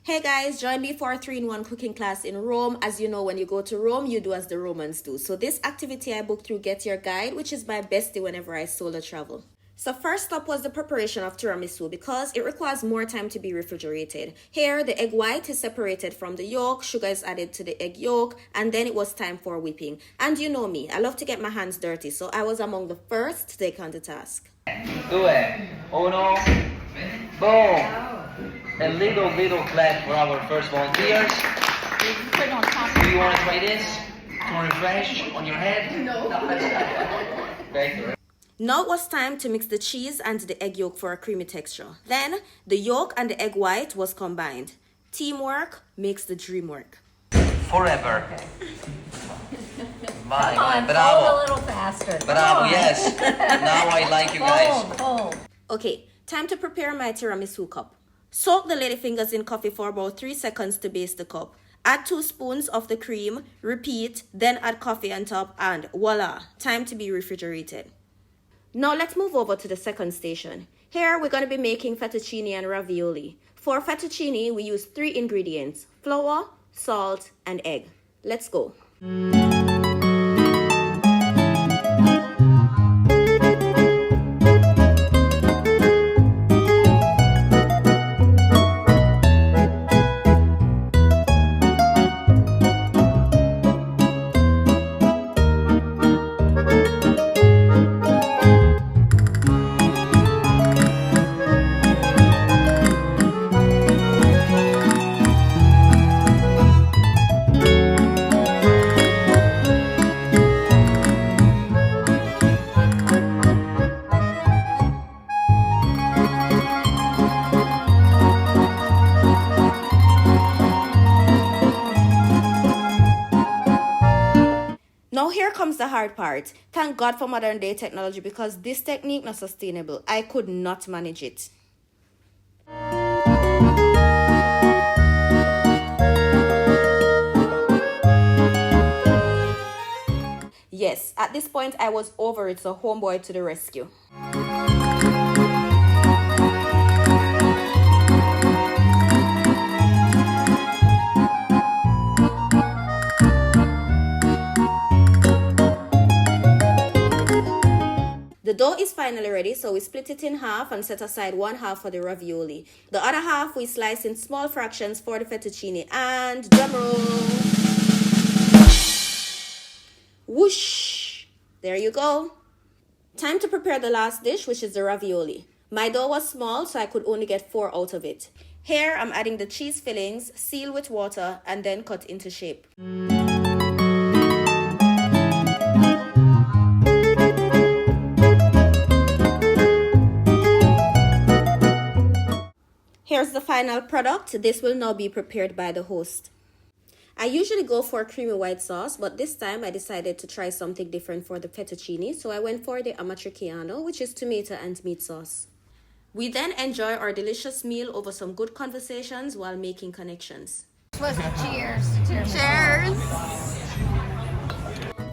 Hey guys, join me for a 3-in-1 cooking class in Rome. As you know, when you go to Rome, you do as the Romans do. So this activity I booked through Get Your Guide, which is my bestie whenever I solo travel. So first stop was the preparation of tiramisu because it requires more time to be refrigerated. Here, the egg white is separated from the yolk, sugar is added to the egg yolk, and then it was time for whipping. And you know me, I love to get my hands dirty, so I was among the first to take on the task. 2, 1, boom! A little clap for our first volunteers. Do you want to try this? To refresh on your head? No. Okay. Now it was time to mix the cheese and the egg yolk for a creamy texture. Then, the yolk and the egg white was combined. Teamwork makes the dream work. Forever. Come on, Bravo. fold a little faster. Bravo, yes. Now I like you guys. Fold. Okay, time to prepare my tiramisu cup. Soak the ladyfingers in coffee for about 3 seconds to base the cup. Add 2 spoons of the cream, repeat, then add coffee on top, and voila, time to be refrigerated. Now let's move over to the second station. Here we're going to be making fettuccine and ravioli. For fettuccine, we use 3 ingredients: flour, salt, and egg. Let's go. Now here comes the hard part. Thank God for modern day technology because this technique not sustainable. I could not manage it. Yes, at this point I was over it, so homeboy to the rescue. The dough is finally ready, so we split it in half and set aside 1/2 for the ravioli. The other half we slice in small fractions for the fettuccine, and drumroll! Whoosh! There you go. Time to prepare the last dish, which is the ravioli. My dough was small, so I could only get 4 out of it. Here I'm adding the cheese fillings, seal with water, and then cut into shape. Here's the final product. This will now be prepared by the host. I usually go for creamy white sauce, but this time I decided to try something different for the fettuccine, so I went for the amatriciano, which is tomato and meat sauce. We then enjoy our delicious meal over some good conversations while making connections. Cheers. Cheers!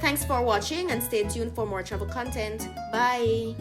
Thanks for watching and stay tuned for more travel content. Bye!